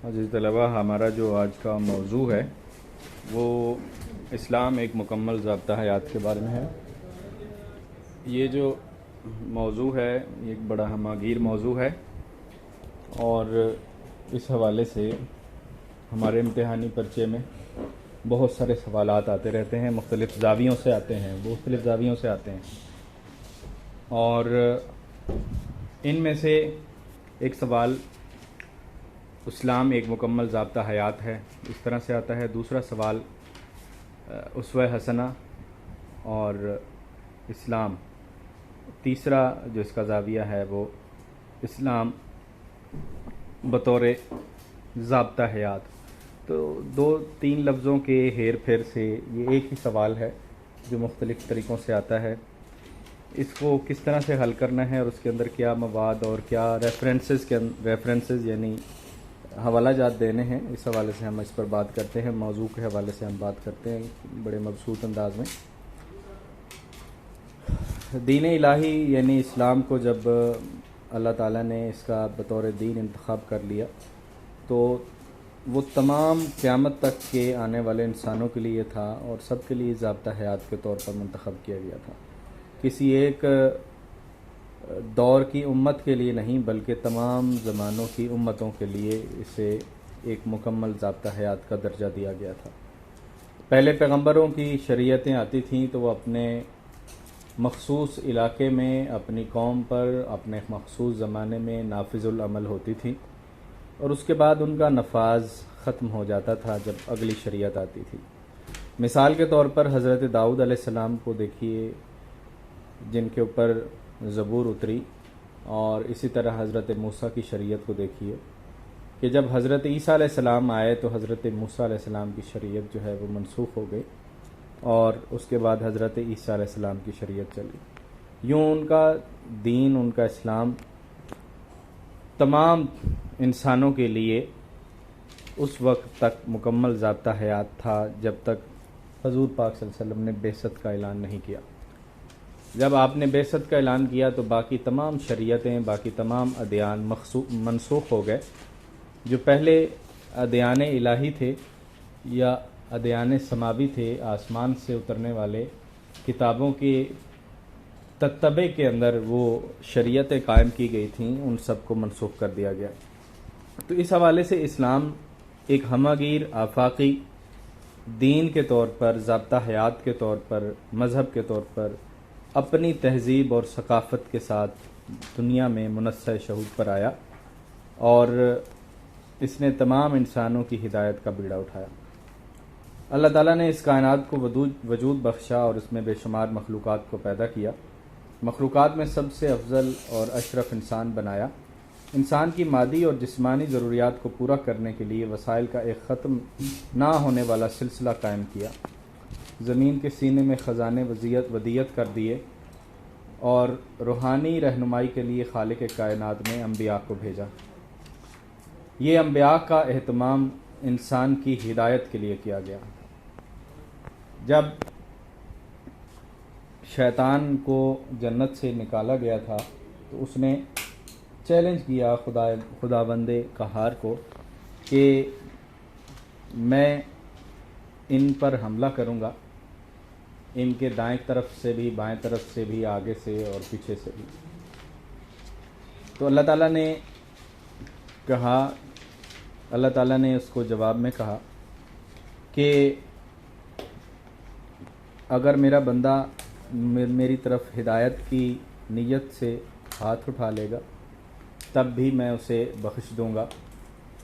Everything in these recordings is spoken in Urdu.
عزیز طلبہ، ہمارا جو آج کا موضوع ہے وہ اسلام ایک مکمل ضابطہ حیات کے بارے میں ہے۔ یہ جو موضوع ہے یہ ایک بڑا ہمہ گیر موضوع ہے، اور اس حوالے سے ہمارے امتحانی پرچے میں بہت سارے سوالات آتے رہتے ہیں، مختلف زاویوں سے آتے ہیں، اور ان میں سے ایک سوال اسلام ایک مکمل ضابطہ حیات ہے، اس طرح سے آتا ہے۔ دوسرا سوال اسوہ حسنہ اور اسلام۔ تیسرا جو اس کا زاویہ ہے وہ اسلام بطور ضابطہ حیات۔ تو دو تین لفظوں کے ہیر پھیر سے یہ ایک ہی سوال ہے جو مختلف طریقوں سے آتا ہے۔ اس کو کس طرح سے حل کرنا ہے اور اس کے اندر کیا مواد اور کیا ریفرنسز یعنی حوالہ جات دینے ہیں، اس حوالے سے ہم اس پر بات کرتے ہیں۔ موضوع کے حوالے سے ہم بات کرتے ہیں بڑے مبسوط انداز میں۔ دین الہی یعنی اسلام کو جب اللہ تعالیٰ نے اس کا بطور دین انتخاب کر لیا تو وہ تمام قیامت تک کے آنے والے انسانوں کے لیے تھا اور سب کے لیے ضابطہ حیات کے طور پر منتخب کیا گیا تھا۔ کسی ایک دور کی امت کے لیے نہیں بلکہ تمام زمانوں کی امتوں کے لیے اسے ایک مکمل ضابطہ حیات کا درجہ دیا گیا تھا۔ پہلے پیغمبروں کی شریعتیں آتی تھیں تو وہ اپنے مخصوص علاقے میں اپنی قوم پر اپنے مخصوص زمانے میں نافذ العمل ہوتی تھی، اور اس کے بعد ان کا نفاذ ختم ہو جاتا تھا جب اگلی شریعت آتی تھی۔ مثال کے طور پر حضرت داؤد علیہ السلام کو دیکھیے جن کے اوپر زبور اتری، اور اسی طرح حضرت موسیٰ کی شریعت کو دیکھیے کہ جب حضرت عیسیٰ علیہ السلام آئے تو حضرت موسیٰ علیہ السلام کی شریعت جو ہے وہ منسوخ ہو گئی، اور اس کے بعد حضرت عیسیٰ علیہ السلام کی شریعت چلی۔ یوں ان کا دین، ان کا اسلام تمام انسانوں کے لیے اس وقت تک مکمل ضابطہ حیات تھا جب تک حضور پاک صلی اللہ علیہ وسلم نے بعثت کا اعلان نہیں کیا۔ جب آپ نے بعثت کا اعلان کیا تو باقی تمام شریعتیں، باقی تمام ادیان منسوخ ہو گئے۔ جو پہلے ادیان الہی تھے یا ادیان سماوی تھے، آسمان سے اترنے والے کتابوں کے تتبع کے اندر وہ شریعتیں قائم کی گئی تھیں، ان سب کو منسوخ کر دیا گیا۔ تو اس حوالے سے اسلام ایک ہمہ گیر آفاقی دین کے طور پر، ضابطہ حیات کے طور پر، مذہب کے طور پر اپنی تہذیب اور ثقافت کے ساتھ دنیا میں منصہ شہود پر آیا، اور اس نے تمام انسانوں کی ہدایت کا بیڑا اٹھایا۔ اللہ تعالیٰ نے اس کائنات کو وجود بخشا اور اس میں بے شمار مخلوقات کو پیدا کیا۔ مخلوقات میں سب سے افضل اور اشرف انسان بنایا۔ انسان کی مادی اور جسمانی ضروریات کو پورا کرنے کے لیے وسائل کا ایک ختم نہ ہونے والا سلسلہ قائم کیا۔ زمین کے سینے میں خزانے ودیت کر دیے، اور روحانی رہنمائی کے لیے خالق کائنات میں انبیاء کو بھیجا۔ یہ انبیاء کا اہتمام انسان کی ہدایت کے لیے کیا گیا۔ جب شیطان کو جنت سے نکالا گیا تھا تو اس نے چیلنج کیا خداوند قہار کو کہ میں ان پر حملہ کروں گا، ان کے دائیں طرف سے بھی، بائیں طرف سے بھی، آگے سے اور پیچھے سے بھی۔ تو اللہ تعالیٰ نے اس کو جواب میں کہا کہ اگر میرا بندہ میری طرف ہدایت کی نیت سے ہاتھ اٹھا لے گا تب بھی میں اسے بخش دوں گا،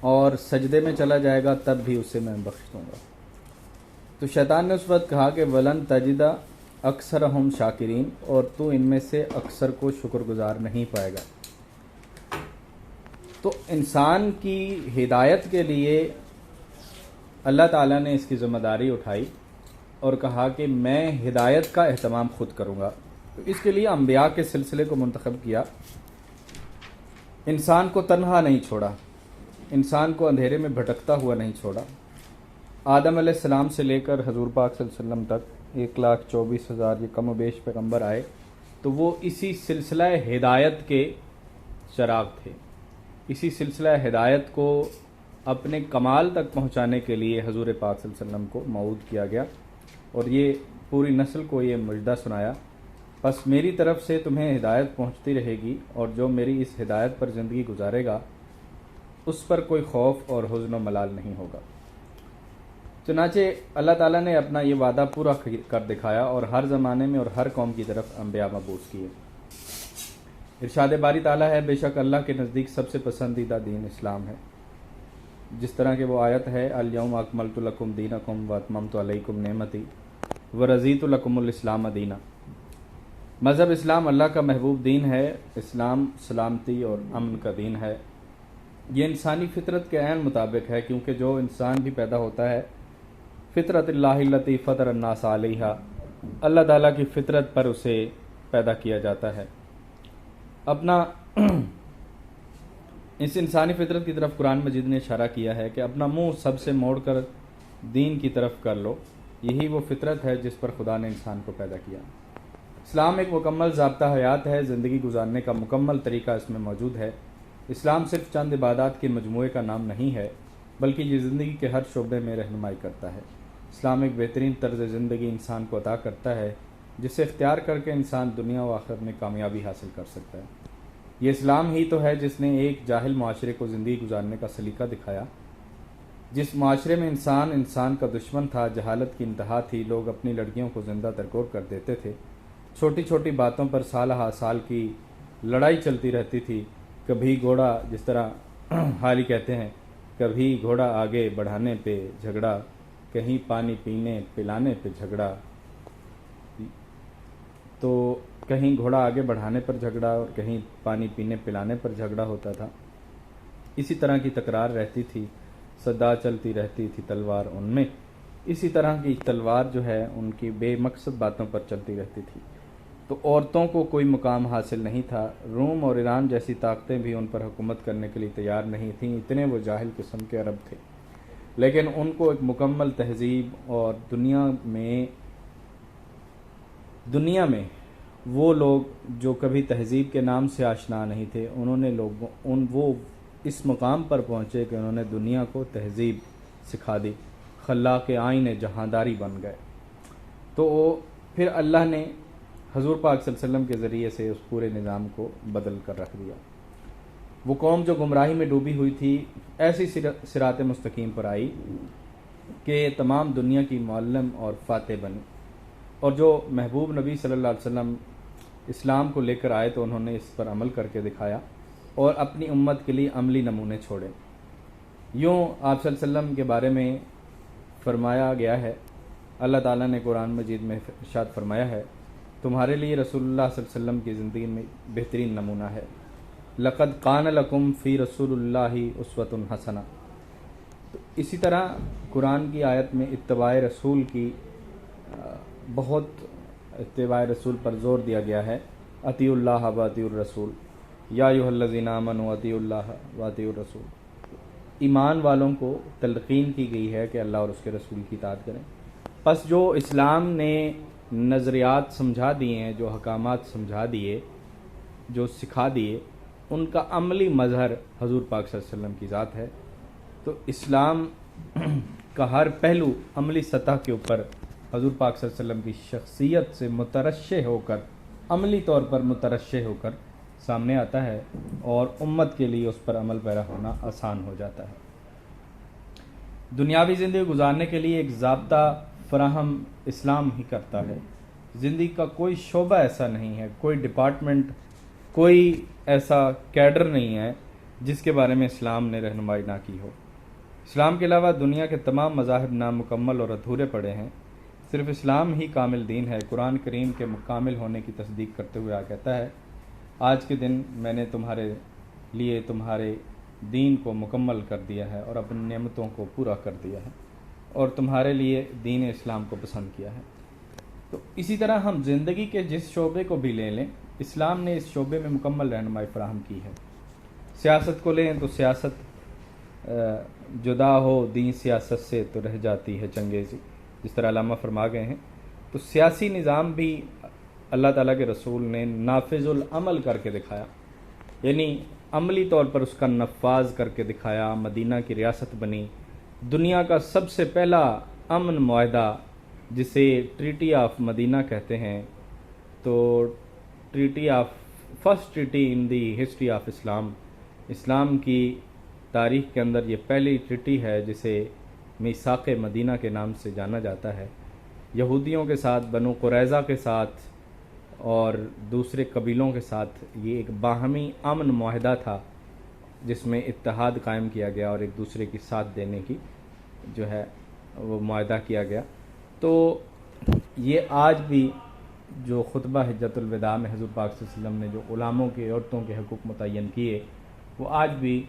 اور سجدے میں چلا جائے گا تب بھی اسے میں بخش دوں گا۔ تو شیطان نے اس وقت کہا کہ وَلَن تَجِدَ أَكْثَرَهُمْ شَاكِرِينَ، اور تو ان میں سے اکثر کو شکر گزار نہیں پائے گا۔ تو انسان کی ہدایت کے لیے اللہ تعالیٰ نے اس کی ذمہ داری اٹھائی اور کہا کہ میں ہدایت کا اہتمام خود کروں گا۔ تو اس کے لیے انبیاء کے سلسلے کو منتخب کیا۔ انسان کو تنہا نہیں چھوڑا، انسان کو اندھیرے میں بھٹکتا ہوا نہیں چھوڑا۔ آدم علیہ السلام سے لے کر حضور پاک صلی اللہ علیہ وسلم تک 1,24,000 یہ کم و بیش پیغمبر آئے تو وہ اسی سلسلہ ہدایت کے چراغ تھے، اسی سلسلہ ہدایت کو اپنے کمال تک پہنچانے کے لیے حضور پاک صلی اللہ علیہ وسلم کو موعود کیا گیا اور یہ پوری نسل کو یہ مژدہ سنایا، پس میری طرف سے تمہیں ہدایت پہنچتی رہے گی اور جو میری اس ہدایت پر زندگی گزارے گا اس پر کوئی خوف اور حزن و ملال نہیں ہوگا۔ چنانچہ اللہ تعالیٰ نے اپنا یہ وعدہ پورا کر دکھایا اور ہر زمانے میں اور ہر قوم کی طرف انبیاء مبعوث کیے۔ ارشاد باری تعالیٰ ہے، بے شک اللہ کے نزدیک سب سے پسندیدہ دین اسلام ہے، جس طرح کہ وہ آیت ہے، الیوم اکملت لکم دینکم واتممت علیکم نعمتی ورضیت لکم الاسلام دینا۔ مذہب اسلام اللہ کا محبوب دین ہے۔ اسلام سلامتی اور امن کا دین ہے۔ یہ انسانی فطرت کے عین مطابق ہے، کیونکہ جو انسان بھی پیدا ہوتا ہے فطرت اللہ التی فطر الناس علیہا، اللہ تعالیٰ کی فطرت پر اسے پیدا کیا جاتا ہے۔ اپنا اس انسانی فطرت کی طرف قرآن مجید نے اشارہ کیا ہے کہ اپنا منہ سب سے موڑ کر دین کی طرف کر لو، یہی وہ فطرت ہے جس پر خدا نے انسان کو پیدا کیا۔ اسلام ایک مکمل ضابطہ حیات ہے، زندگی گزارنے کا مکمل طریقہ اس میں موجود ہے۔ اسلام صرف چند عبادات کے مجموعے کا نام نہیں ہے، بلکہ یہ زندگی کے ہر شعبے میں رہنمائی کرتا ہے۔ اسلام ایک بہترین طرز زندگی انسان کو عطا کرتا ہے، جسے اختیار کر کے انسان دنیا و آخرت میں کامیابی حاصل کر سکتا ہے۔ یہ اسلام ہی تو ہے جس نے ایک جاہل معاشرے کو زندگی گزارنے کا سلیقہ دکھایا۔ جس معاشرے میں انسان کا دشمن تھا، جہالت کی انتہا تھی، لوگ اپنی لڑکیوں کو زندہ درگور کر دیتے تھے، چھوٹی چھوٹی باتوں پر سال ہا سال کی لڑائی چلتی رہتی تھی، کبھی گھوڑا، جس طرح حالی کہتے ہیں، کبھی گھوڑا آگے بڑھانے پہ جھگڑا، کہیں پانی پینے پلانے پہ جھگڑا، تو کہیں گھوڑا آگے بڑھانے پر جھگڑا اور کہیں پانی پینے پلانے پر جھگڑا ہوتا تھا۔ اسی طرح کی تکرار رہتی تھی، صدا چلتی رہتی تھی تلوار ان میں، اسی طرح کی تلوار جو ہے ان کی بے مقصد باتوں پر چلتی رہتی تھی۔ تو عورتوں کو کوئی مقام حاصل نہیں تھا، روم اور ایران جیسی طاقتیں بھی ان پر حکومت کرنے کے لیے تیار نہیں تھیں، اتنے وہ جاہل قسم کے عرب تھے۔ لیکن ان کو ایک مکمل تہذیب اور دنیا میں وہ لوگ جو کبھی تہذیب کے نام سے آشنا نہیں تھے، وہ اس مقام پر پہنچے کہ انہوں نے دنیا کو تہذیب سکھا دی، خلاق آئین جہانداری بن گئے۔ تو پھر اللہ نے حضور پاک صلی اللہ علیہ وسلم کے ذریعے سے اس پورے نظام کو بدل کر رکھ دیا۔ وہ قوم جو گمراہی میں ڈوبی ہوئی تھی ایسی صراط مستقیم پر آئی کہ تمام دنیا کی معلم اور فاتح بنی، اور جو محبوب نبی صلی اللہ علیہ وسلم اسلام کو لے کر آئے تو انہوں نے اس پر عمل کر کے دکھایا اور اپنی امت کے لیے عملی نمونے چھوڑے۔ یوں آپ صلی اللہ علیہ وسلم کے بارے میں فرمایا گیا ہے، اللہ تعالیٰ نے قرآن مجید میں ارشاد فرمایا ہے، تمہارے لیے رسول اللہ صلی اللہ علیہ وسلم کی زندگی میں بہترین نمونہ ہے، لقد کان لکم فی رسول اللہ اسوۃ حسنہ۔ تو اسی طرح قرآن کی آیت میں اتباع رسول کی بہت اتباع رسول پر زور دیا گیا ہے، اطیعوا اللہ و اطیعوا الرسول، یا ایھا الذین آمنوا اطیعوا اللہ و اطیعوا الرسول۔ ایمان والوں کو تلقین کی گئی ہے کہ اللہ اور اس کے رسول کی اطاعت کریں۔ پس جو اسلام نے نظریات سمجھا دیے ہیں، جو حکامات سمجھا دیے، جو سکھا دیے، ان کا عملی مظہر حضور پاک صلی اللہ علیہ وسلم کی ذات ہے۔ تو اسلام کا ہر پہلو عملی سطح کے اوپر حضور پاک صلی اللہ علیہ وسلم کی شخصیت سے مترشح ہو کر، عملی طور پر مترشح ہو کر سامنے آتا ہے، اور امت کے لیے اس پر عمل پیرا ہونا آسان ہو جاتا ہے۔ دنیاوی زندگی گزارنے کے لیے ایک ضابطہ فراہم اسلام ہی کرتا ہے۔ زندگی کا کوئی شعبہ ایسا نہیں ہے، کوئی ڈپارٹمنٹ، کوئی ایسا کیڈر نہیں ہے جس کے بارے میں اسلام نے رہنمائی نہ کی ہو۔ اسلام کے علاوہ دنیا کے تمام مذاہب نامکمل اور ادھورے پڑے ہیں، صرف اسلام ہی کامل دین ہے۔ قرآن کریم کے مکمل ہونے کی تصدیق کرتے ہوئے کہتا ہے، آج کے دن میں نے تمہارے لیے تمہارے دین کو مکمل کر دیا ہے اور اپنی نعمتوں کو پورا کر دیا ہے اور تمہارے لیے دین اسلام کو پسند کیا ہے۔ تو اسی طرح ہم زندگی کے جس شعبے کو بھی لے لیں، اسلام نے اس شعبے میں مکمل رہنمائی فراہم کی ہے۔ سیاست کو لیں تو سیاست جدا ہو دین سیاست سے تو رہ جاتی ہے چنگیزی، جس طرح علامہ فرما گئے ہیں۔ تو سیاسی نظام بھی اللہ تعالیٰ کے رسول نے نافذ العمل کر کے دکھایا، یعنی عملی طور پر اس کا نفاذ کر کے دکھایا، مدینہ کی ریاست بنی، دنیا کا سب سے پہلا امن معاہدہ جسے ٹریٹی آف مدینہ کہتے ہیں، تو first treaty in the history of Islam, اسلام کی تاریخ کے اندر یہ پہلی ٹریٹی ہے جسے میثاق مدینہ کے نام سے جانا جاتا ہے۔ یہودیوں کے ساتھ، بنو قریظہ کے ساتھ اور دوسرے قبیلوں کے ساتھ یہ ایک باہمی امن معاہدہ تھا جس میں اتحاد قائم کیا گیا اور ایک دوسرے کی ساتھ دینے کی جو ہے وہ معاہدہ کیا گیا۔ تو یہ آج بھی جو خطبہ حجۃ الوداع میں حضور پاک صلی اللہ علیہ وسلم نے جو غلاموں کے، عورتوں کے حقوق متعین کیے، وہ آج بھی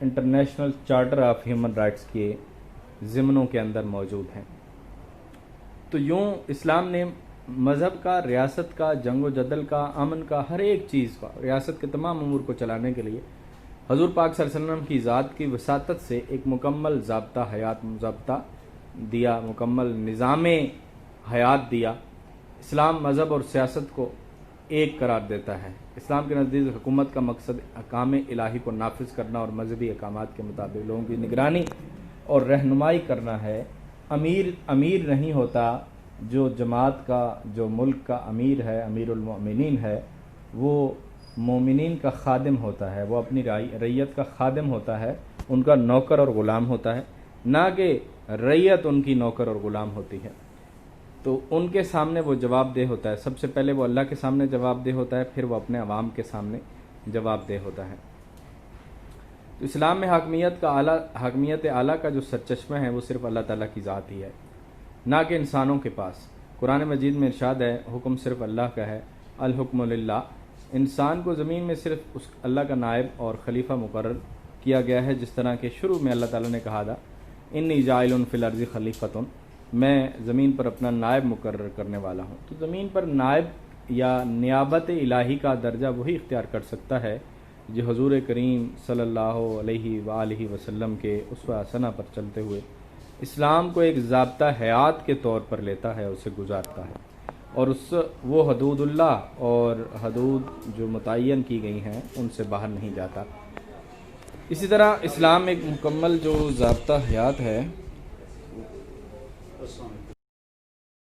international charter of human rights کے ضمنوں کے اندر موجود ہیں۔ تو یوں اسلام نے مذہب کا، ریاست کا، جنگ و جدل کا، امن کا، ہر ایک چیز کا، ریاست کے تمام امور کو چلانے کے لیے حضور پاک صلی اللہ علیہ وسلم کی ذات کی وساطت سے ایک مکمل ضابطہ حیات ضابطہ دیا، مکمل نظام حیات دیا۔ اسلام مذہب اور سیاست کو ایک قرار دیتا ہے۔ اسلام کے نزدیک حکومت کا مقصد احکام الہی کو نافذ کرنا اور مذہبی احکامات کے مطابق لوگوں کی نگرانی اور رہنمائی کرنا ہے۔ امیر نہیں ہوتا، جو جماعت کا، جو ملک کا امیر ہے، امیر المؤمنین ہے، وہ مومنین کا خادم ہوتا ہے، وہ اپنی رعیت کا خادم ہوتا ہے، ان کا نوکر اور غلام ہوتا ہے، نہ کہ رعیت ان کی نوکر اور غلام ہوتی ہے۔ تو ان کے سامنے وہ جواب دہ ہوتا ہے، سب سے پہلے وہ اللہ کے سامنے جواب دہ ہوتا ہے، پھر وہ اپنے عوام کے سامنے جواب دہ ہوتا ہے۔ تو اسلام میں حاکمیت اعلیٰ کا جو سرچشمہ ہے وہ صرف اللہ تعالیٰ کی ذات ہی ہے، نہ کہ انسانوں کے پاس۔ قرآن مجید میں ارشاد ہے، حکم صرف اللہ کا ہے، الحکم للہ۔ انسان کو زمین میں صرف اس اللہ کا نائب اور خلیفہ مقرر کیا گیا ہے، جس طرح کہ شروع میں اللہ تعالیٰ نے کہا تھا، انی جاعل فی الارض خلیفۃ، میں زمین پر اپنا نائب مقرر کرنے والا ہوں۔ تو زمین پر نائب یا نیابت الہی کا درجہ وہی اختیار کر سکتا ہے جو حضور کریم صلی اللہ علیہ وآلہ وسلم کے اسوہ حسنہ پر چلتے ہوئے اسلام کو ایک ضابطہ حیات کے طور پر لیتا ہے، اسے گزارتا ہے، اور وہ حدود اللہ اور حدود جو متعین کی گئی ہیں ان سے باہر نہیں جاتا۔ اسی طرح اسلام ایک مکمل جو ضابطہ حیات ہے